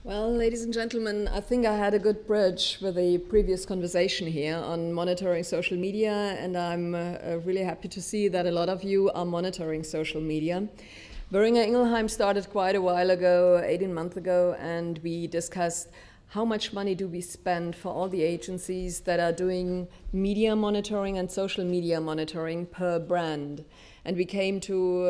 Well, ladies and gentlemen, I think I had a good bridge with the previous conversation here on monitoring social media, and I'm really happy to see that a lot of you are monitoring social media. Boehringer Ingelheim started quite a while ago, 18 months ago, and we discussed how much money do we spend for all the agencies that are doing media monitoring and social media monitoring per brand. And we came to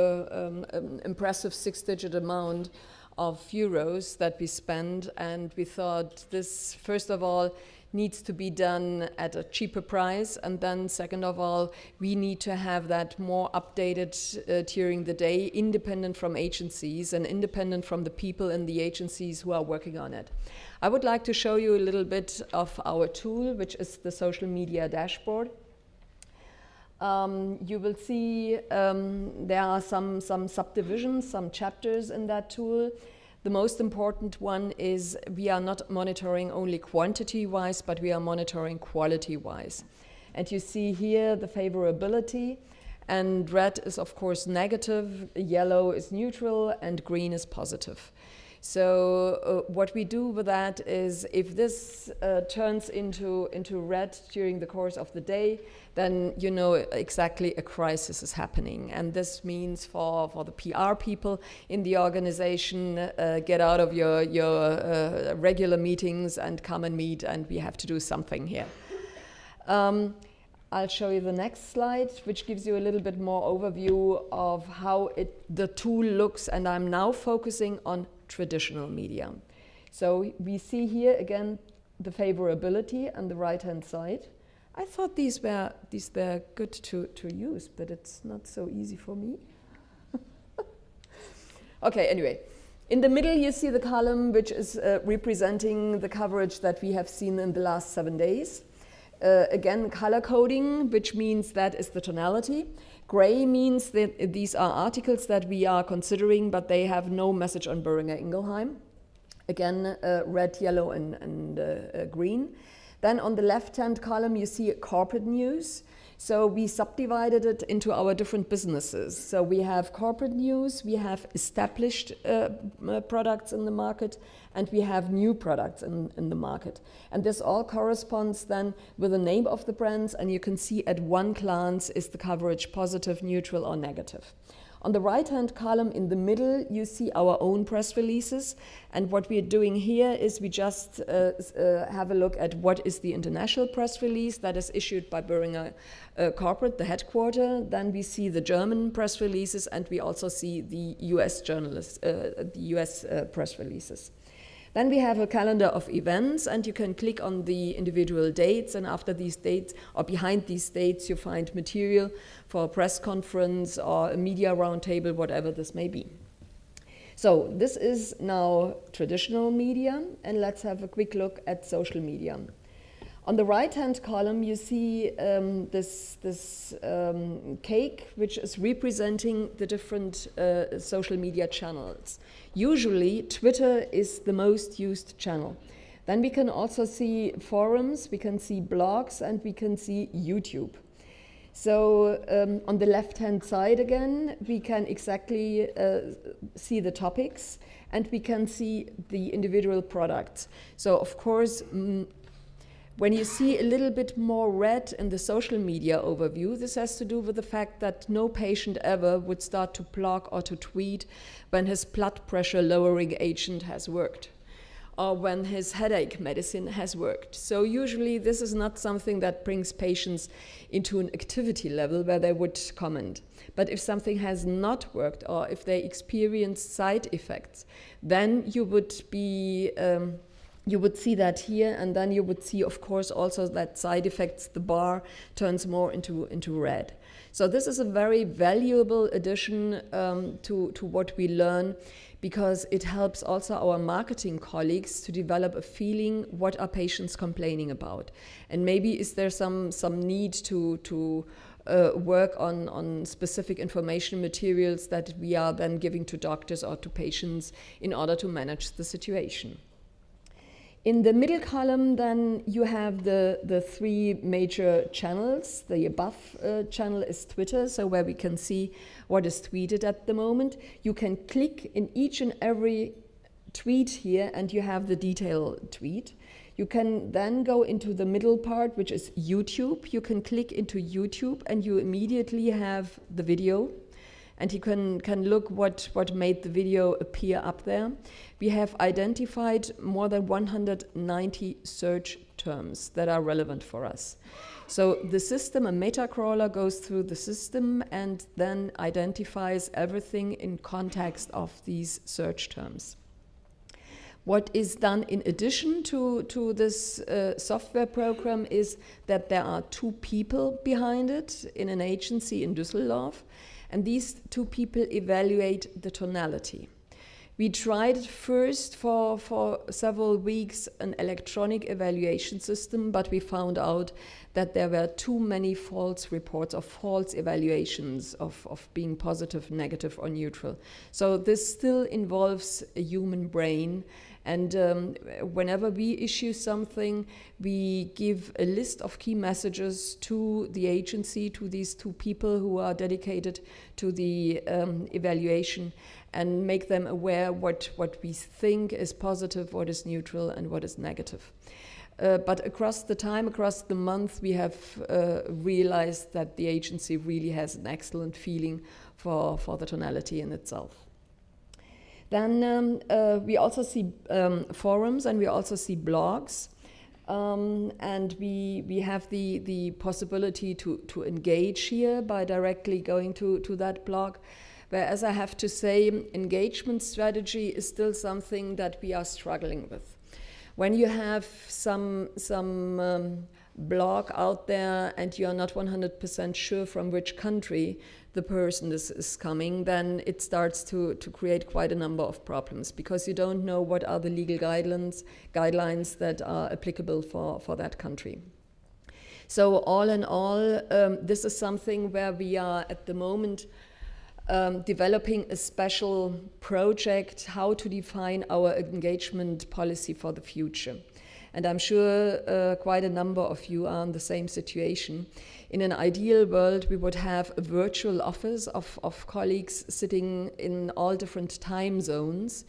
an impressive six-digit amount of euros that we spend, and we thought this, first of all, needs to be done at a cheaper price, and then second of all, we need to have that more updated during the day, independent from agencies and independent from the people in the agencies who are working on it. I would like to show you a little bit of our tool, which is the social media dashboard. You will see there are some subdivisions, some chapters in that tool. The most important one is we are not monitoring only quantity-wise, but we are monitoring quality-wise. And you see here the favorability, and red is of course negative, yellow is neutral, and green is positive. So what we do with that is if this turns into red during the course of the day, then you know exactly a crisis is happening. And this means for the PR people in the organization, get out of your regular meetings and come and meet, and we have to do something here. I'll show you the next slide, which gives you a little bit more overview of how the tool looks, and I'm now focusing on traditional media. So we see here again the favorability on the right-hand side. I thought these were good to use, but it's not so easy for me. Okay, anyway. In the middle you see the column which is representing the coverage that we have seen in the last 7 days. Again, color coding, which means that is the tonality. Gray means that these are articles that we are considering, but they have no message on Boehringer Ingelheim. Again, red, yellow, and green. Then on the left-hand column, you see corporate news. So we subdivided it into our different businesses. So we have corporate news, we have established products in the market, and we have new products in the market. And this all corresponds then with the name of the brands, and you can see at one glance is the coverage positive, neutral, or negative. On the right-hand column in the middle, you see our own press releases. And what we are doing here is we just have a look at what is the international press release that is issued by Boehringer Corporate, the headquarter. Then we see the German press releases, and we also see the US journalists, the US press releases. Then we have a calendar of events, and you can click on the individual dates, and after these dates or behind these dates you find material for a press conference or a media roundtable, whatever this may be. So this is now traditional media, and let's have a quick look at social media. On the right-hand column you see this cake, which is representing the different social media channels. Usually Twitter is the most used channel. Then we can also see forums, we can see blogs, and we can see YouTube. So on the left-hand side again, we can exactly see the topics, and we can see the individual products. So of course, when you see a little bit more red in the social media overview, this has to do with the fact that no patient ever would start to blog or to tweet when his blood pressure lowering agent has worked, or when his headache medicine has worked. So usually this is not something that brings patients into an activity level where they would comment. But if something has not worked, or if they experience side effects, then you would be you would see that here, and then you would see, of course, also that side effects, the bar turns more into red. So this is a very valuable addition to what we learn, because it helps also our marketing colleagues to develop a feeling what are patients complaining about. And maybe is there some need to work on specific information materials that we are then giving to doctors or to patients in order to manage the situation. In the middle column, then, you have the three major channels. The above channel is Twitter, so where we can see what is tweeted at the moment. You can click in each and every tweet here, and you have the detailed tweet. You can then go into the middle part, which is YouTube. You can click into YouTube and you immediately have the video, and you can look what made the video appear up there. We have identified more than 190 search terms that are relevant for us. So the system, a meta crawler, goes through the system and then identifies everything in context of these search terms. What is done in addition to this software program is that there are 2 people behind it in an agency in Düsseldorf, and these 2 people evaluate the tonality. We tried first for several weeks an electronic evaluation system, but we found out that there were too many false reports or false evaluations of being positive, negative, or neutral. So this still involves a human brain. And whenever we issue something, we give a list of key messages to the agency, to these 2 people who are dedicated to the evaluation, and make them aware what we think is positive, what is neutral, and what is negative. But across the time, across the month, we have realized that the agency really has an excellent feeling for the tonality in itself. Then we also see forums, and we also see blogs, and we have the possibility to engage here by directly going to that blog. Whereas I have to say, engagement strategy is still something that we are struggling with. When you have some blog out there and you are not 100% sure from which country the person is coming, then it starts to create quite a number of problems, because you don't know what are the legal guidelines that are applicable for that country. So all in all, this is something where we are at the moment developing a special project, how to define our engagement policy for the future. And I'm sure quite a number of you are in the same situation. In an ideal world, we would have a virtual office of colleagues sitting in all different time zones,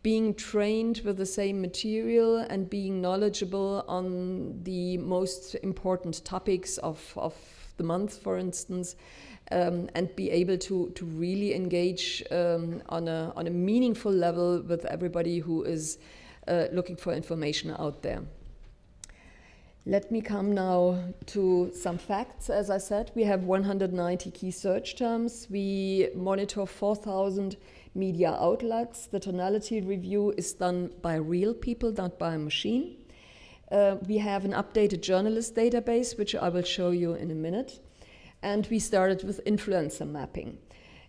being trained with the same material and being knowledgeable on the most important topics of the month, for instance, and be able to really engage on a meaningful level with everybody who is looking for information out there. Let me come now to some facts. As I said, we have 190 key search terms. We monitor 4,000 media outlets. The tonality review is done by real people, not by a machine. We have an updated journalist database, which I will show you in a minute. And we started with influencer mapping.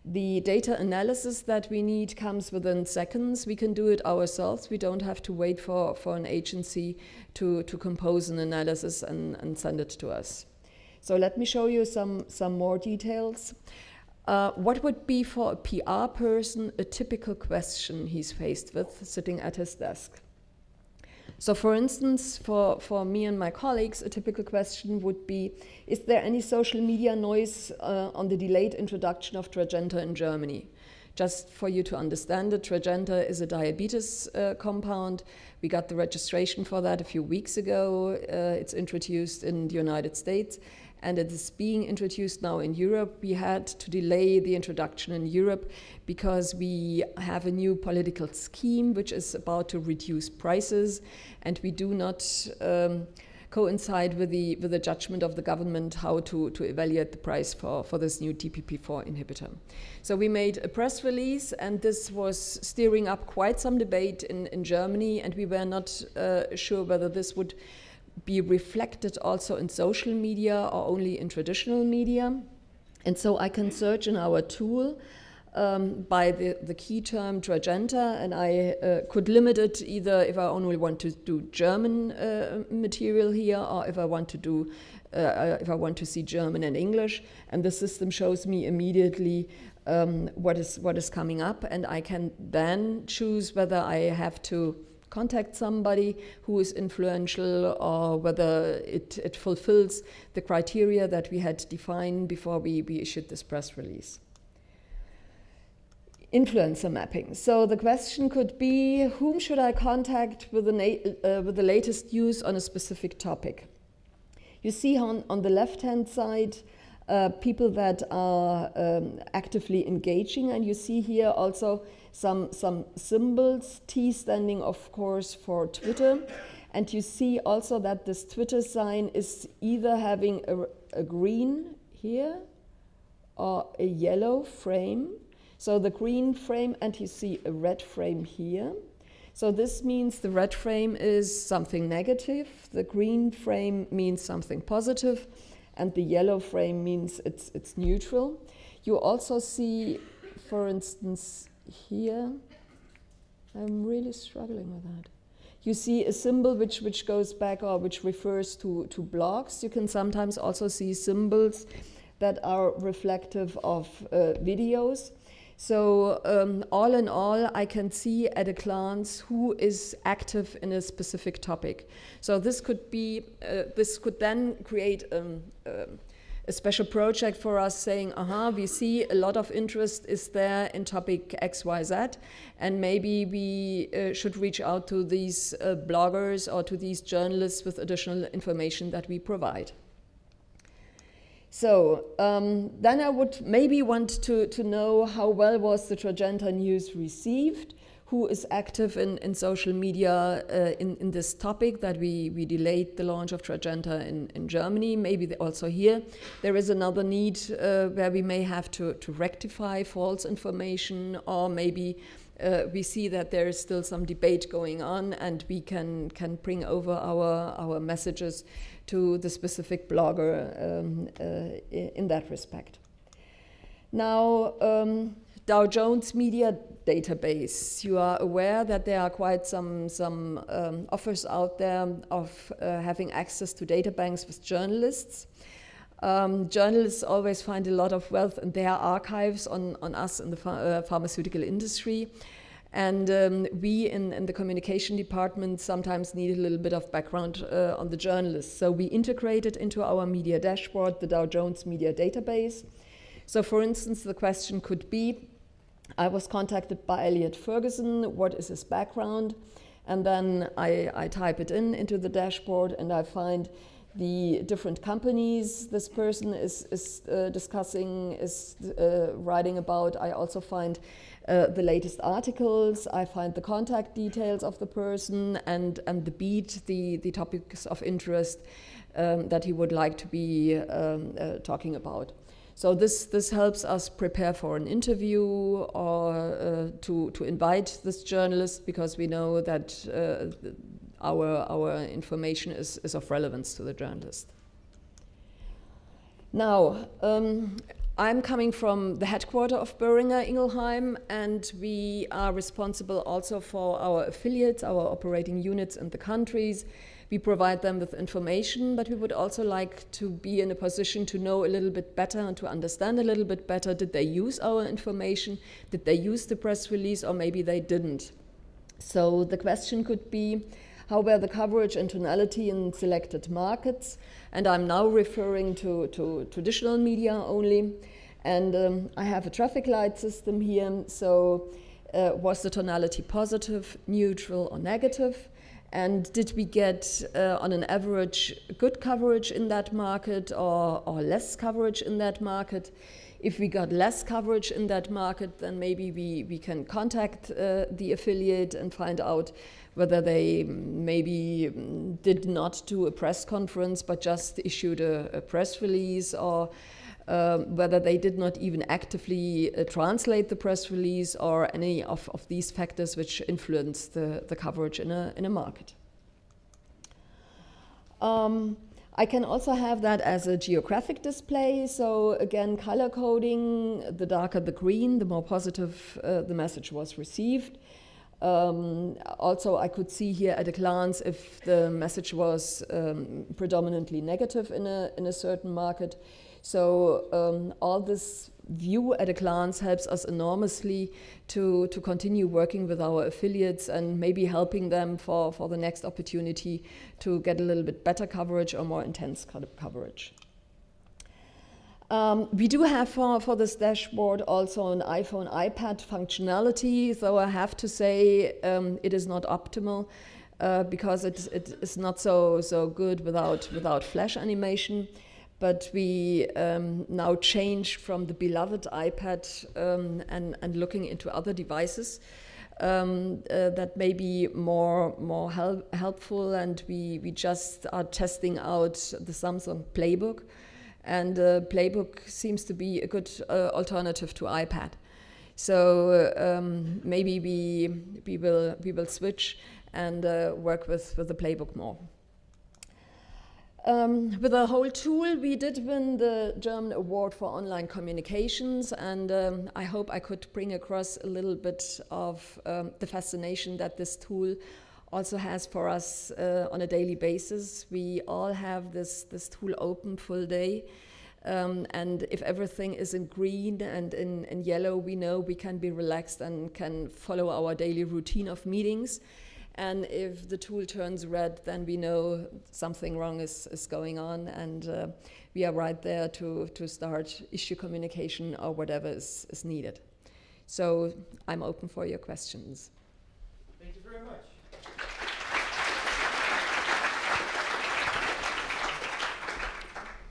The data analysis that we need comes within seconds. We can do it ourselves. We don't have to wait for an agency to compose an analysis and send it to us. So let me show you some more details. What would be for a PR person a typical question he's faced with sitting at his desk? So for instance, for me and my colleagues, a typical question would be, is there any social media noise on the delayed introduction of Trajenta in Germany? Just for you to understand it, Trajenta is a diabetes compound. We got the registration for that a few weeks ago. It's introduced in the United States, and it is being introduced now in Europe. We had to delay the introduction in Europe because we have a new political scheme which is about to reduce prices, and we do not coincide with the judgment of the government how to evaluate the price for this new DPP-4 inhibitor. So we made a press release, and this was stirring up quite some debate in Germany, and we were not sure whether this would be reflected also in social media or only in traditional media. And so I can search in our tool by the key term Trajenta, and I could limit it either if I only want to do German material here, or if I want to do if I want to see German and English, and the system shows me immediately what is coming up, and I can then choose whether I have to contact somebody who is influential or whether it fulfills the criteria that we had defined before we issued this press release. influencer mapping. So the question could be, whom should I contact with the latest news on a specific topic? You see on the left-hand side people that are actively engaging, and you see here also some symbols, T standing of course for Twitter, and you see also that this Twitter sign is either having a green here or a yellow frame. So the green frame, and you see a red frame here. So this means the red frame is something negative, the green frame means something positive, and the yellow frame means it's neutral. You also see, for instance, here, I'm really struggling with that. You see a symbol which goes back or which refers to blogs. You can sometimes also see symbols that are reflective of videos. So all in all, I can see at a glance who is active in a specific topic. So this could be, this could then create a special project for us saying, we see a lot of interest is there in topic XYZ, and maybe we should reach out to these bloggers or to these journalists with additional information that we provide. So then I would maybe want to know how well was the Trajenta news received, who is active in social media in this topic that we delayed the launch of Trajenta in Germany. Maybe also here there is another need where we may have to rectify false information, or maybe we see that there is still some debate going on and we can bring over our messages to the specific blogger in that respect. Now, Dow Jones Media Database. You are aware that there are quite some offers out there of having access to data banks with journalists. Journalists always find a lot of wealth in their archives on us in the pharmaceutical industry. And we in the communication department sometimes need a little bit of background on the journalists. So we integrated into our media dashboard the Dow Jones Media Database. So for instance, the question could be, I was contacted by Elliot Ferguson, what is his background? And then I type it into the dashboard and I find the different companies this person is discussing, is writing about. I also find the latest articles, I find the contact details of the person and the beat, the topics of interest that he would like to be talking about. So this helps us prepare for an interview or to invite this journalist, because we know that our information is of relevance to the journalist. Now, I'm coming from the headquarters of Boehringer, Ingelheim, and we are responsible also for our affiliates, our operating units in the countries. We provide them with information, but we would also like to be in a position to know a little bit better and to understand a little bit better, did they use our information, did they use the press release, or maybe they didn't. So the question could be, how were the coverage and tonality in selected markets? And I'm now referring to traditional media only. And I have a traffic light system here. So was the tonality positive, neutral, or negative? And did we get, on an average, good coverage in that market or less coverage in that market? If we got less coverage in that market, then maybe we can contact the affiliate and find out whether they maybe did not do a press conference but just issued a press release, or whether they did not even actively translate the press release, or any of these factors which influence the coverage in a market. I can also have that as a geographic display. So again, color coding, the darker the green, the more positive the message was received. Also, I could see here at a glance if the message was predominantly negative in a certain market. So all this view at a glance helps us enormously to continue working with our affiliates and maybe helping them for the next opportunity to get a little bit better coverage or more intense coverage. We do have for this dashboard also an iPhone, iPad functionality, though I have to say it is not optimal because it is not so good without flash animation. But we now change from the beloved iPad and looking into other devices that may be more helpful, and we just are testing out the Samsung Playbook. And Playbook seems to be a good alternative to iPad. So maybe we will switch and work with the Playbook more. With the whole tool, we did win the German Award for Online Communications, and I hope I could bring across a little bit of the fascination that this tool also has for us on a daily basis. We all have this tool open full day, and if everything is in green and in yellow, we know we can be relaxed and can follow our daily routine of meetings. And if the tool turns red, then we know something wrong is going on, and we are right there to start issue communication or whatever is needed. So I'm open for your questions. Thank you very much.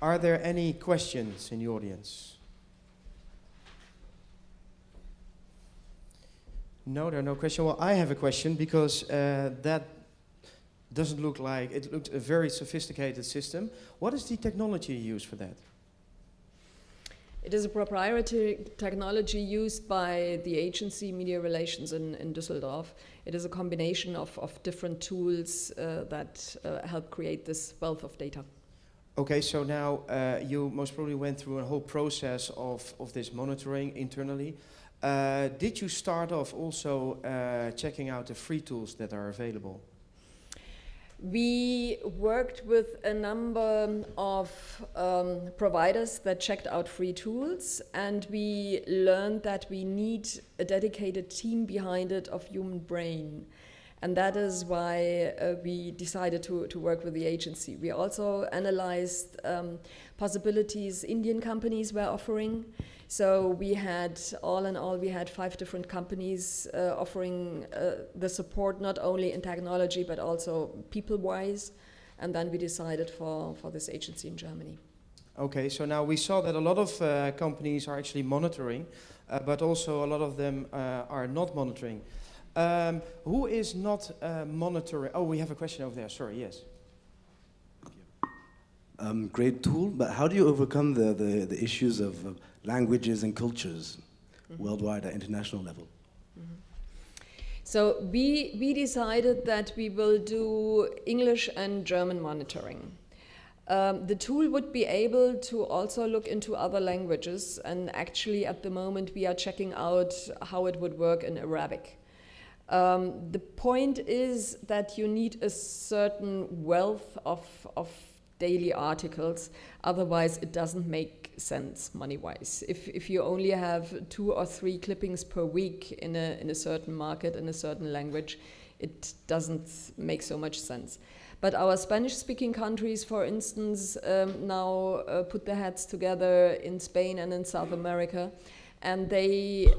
Are there any questions in the audience? No, there are no questions. Well, I have a question because that doesn't look like, it looked a very sophisticated system. What is the technology you use for that? It is a proprietary technology used by the agency Media Relations in Düsseldorf. It is a combination of different tools that help create this wealth of data. Okay, so now you most probably went through a whole process of this monitoring internally. Did you start off also checking out the free tools that are available? We worked with a number of providers that checked out free tools, and we learned that we need a dedicated team behind it of human brain. And that is why we decided to work with the agency. We also analyzed possibilities Indian companies were offering. So we had, all in all, we had 5 different companies offering the support, not only in technology, but also people-wise. And then we decided for this agency in Germany. Okay, so now we saw that a lot of companies are actually monitoring, but also a lot of them are not monitoring. Who is not monitoring? Oh, we have a question over there. Sorry, yes. Great tool, but how do you overcome the issues of languages and cultures worldwide at international level? So we decided that we will do English and German monitoring. The tool would be able to also look into other languages, and actually at the moment we are checking out how it would work in Arabic. The point is that you need a certain wealth of daily articles, otherwise it doesn't make sense money-wise. If you only have 2 or 3 clippings per week in a certain market, in a certain language, it doesn't make so much sense. But our Spanish-speaking countries, for instance, now put their heads together in Spain and in South America, and they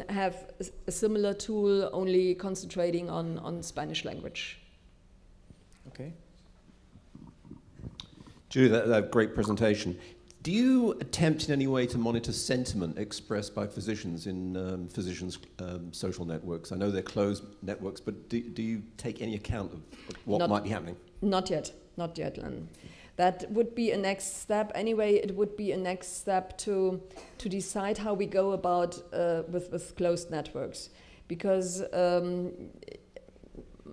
have a similar tool, only concentrating on Spanish language. Okay. Judith, that great presentation. Do you attempt in any way to monitor sentiment expressed by physicians in physicians' social networks? I know they're closed networks, but do you take any account of what might be happening? Not yet, Len. That would be a next step. Anyway, it would be a next step to decide how we go about with closed networks. Because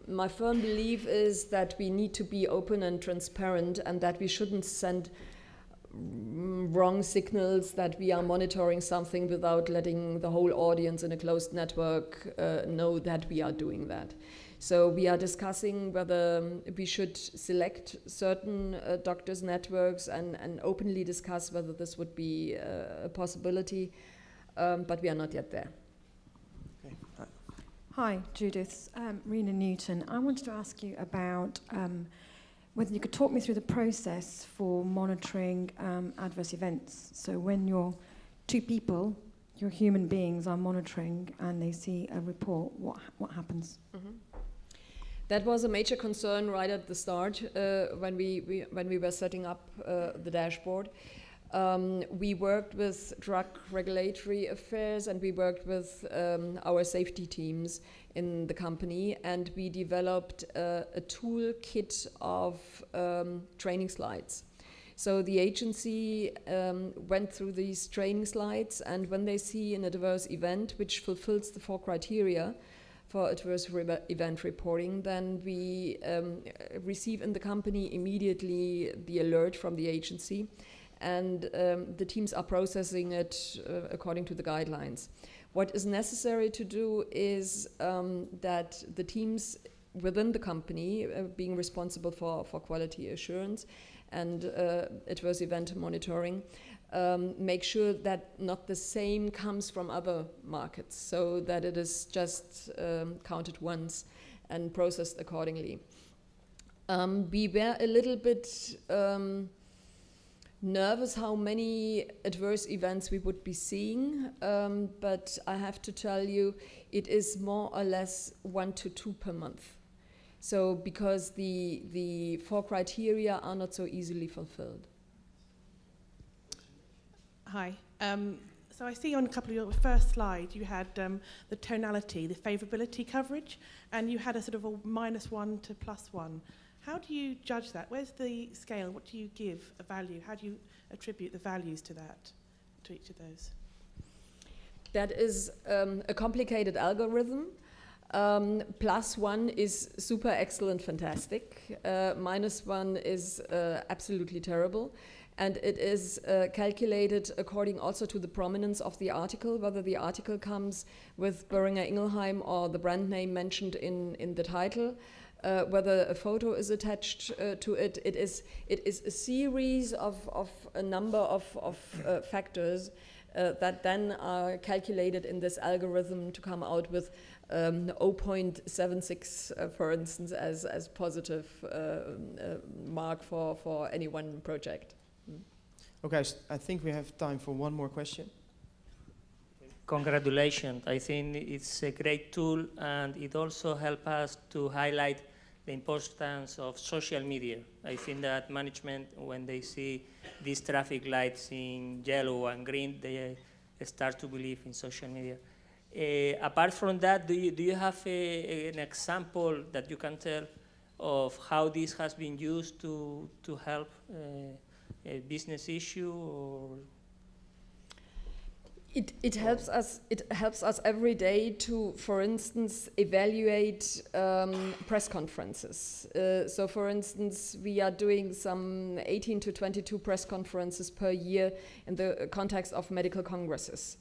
my firm belief is that we need to be open and transparent, and that we shouldn't send wrong signals that we are monitoring something without letting the whole audience in a closed network know that we are doing that. So we are discussing whether we should select certain doctors' networks and openly discuss whether this would be a possibility, but we are not yet there. Okay. Hi, Judith. Rena Newton. I wanted to ask you about whether you could talk me through the process for monitoring adverse events. So when you're two people, your human beings are monitoring and they see a report, what happens? Mm-hmm. That was a major concern right at the start when we were setting up the dashboard. We worked with drug regulatory affairs and we worked with our safety teams in the company, and we developed a toolkit of training slides. So the agency went through these training slides, and when they see an adverse event which fulfills the 4 criteria for adverse event reporting, then we receive in the company immediately the alert from the agency, and the teams are processing it according to the guidelines. What is necessary to do is that the teams within the company, being responsible for quality assurance and adverse event monitoring, make sure that not the same comes from other markets, so that it is just counted once and processed accordingly. We were a little bit nervous how many adverse events we would be seeing, but I have to tell you, it is more or less 1 to 2 per month. So because the 4 criteria are not so easily fulfilled. Hi. So I see on a couple of your first slide you had the tonality, the favorability coverage, and you had a sort of a -1 to +1. How do you judge that? Where's the scale? What do you give a value? How do you attribute the values to that, to each of those? That is a complicated algorithm. +1 is super excellent, fantastic. -1 is absolutely terrible. And it is calculated according also to the prominence of the article, whether the article comes with Boehringer Ingelheim or the brand name mentioned in the title. Whether a photo is attached to it. It is a series of a number of factors that then are calculated in this algorithm to come out with 0.76, for instance, as positive mark for any one project. Okay, I think we have time for one more question. Congratulations. I think it's a great tool, and it also helps us to highlight the importance of social media. I think that management, when they see these traffic lights in yellow and green, they start to believe in social media. Apart from that, do you have an example that you can tell of how this has been used to help a business issue? Or It helps us. It helps us every day to, for instance, evaluate press conferences. So, for instance, we are doing some 18 to 22 press conferences per year in the context of medical congresses.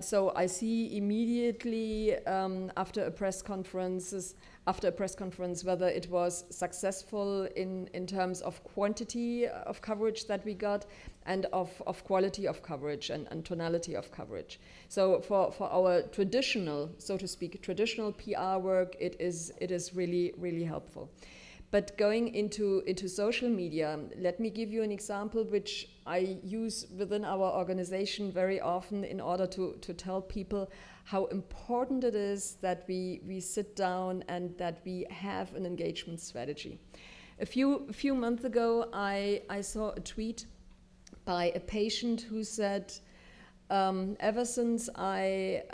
So I see immediately after a press conference whether it was successful in terms of quantity of coverage that we got and of quality of coverage and tonality of coverage. So for our traditional, so to speak, traditional PR work, it is really, really helpful. But going into social media, let me give you an example which I use within our organization very often in order to tell people how important it is that we sit down and that we have an engagement strategy. A few months ago, I saw a tweet by a patient who said, ever since I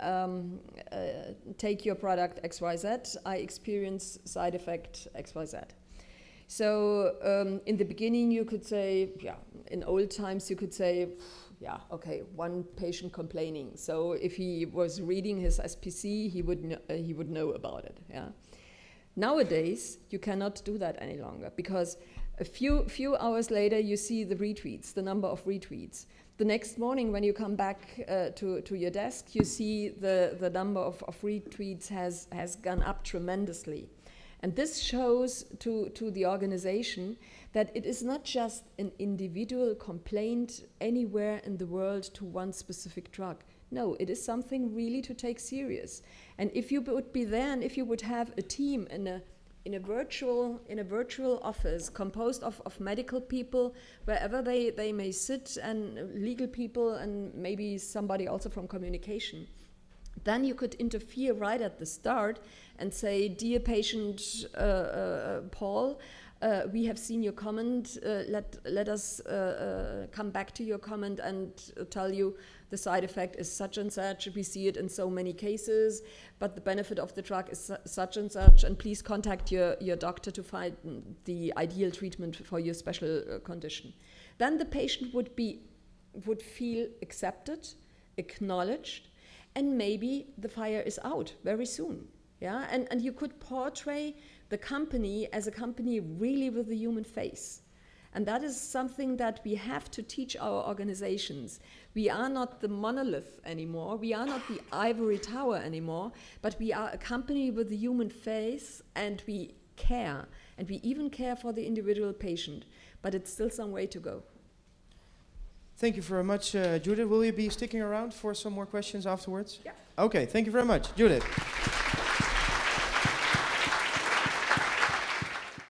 take your product XYZ, I experience side effect XYZ. So in the beginning you could say, yeah, in old times you could say, yeah, okay, one patient complaining. So if he was reading his SPC, he would know about it. Yeah. Nowadays you cannot do that any longer because a few hours later you see the retweets, the number of retweets. The next morning when you come back to your desk, you see the number of retweets has gone up tremendously. And this shows to the organization that it is not just an individual complaint anywhere in the world to one specific drug. No, it is something really to take serious. And if you would be there and if you would have a team in a in a virtual office composed of medical people, wherever they may sit, and legal people, and maybe somebody also from communication. Then you could interfere right at the start and say, dear patient Paul, we have seen your comment, let us come back to your comment and tell you the side effect is such and such, we see it in so many cases, but the benefit of the drug is such and such, and please contact your doctor to find the ideal treatment for your special condition. Then the patient would feel accepted, acknowledged, and maybe the fire is out very soon. Yeah, and you could portray the company as a company really with a human face. And that is something that we have to teach our organizations. We are not the monolith anymore. We are not the ivory tower anymore, but we are a company with a human face, and we care. And we even care for the individual patient, but it's still some way to go. Thank you very much, Judith. Will you be sticking around for some more questions afterwards? Yeah. Okay, thank you very much, Judith.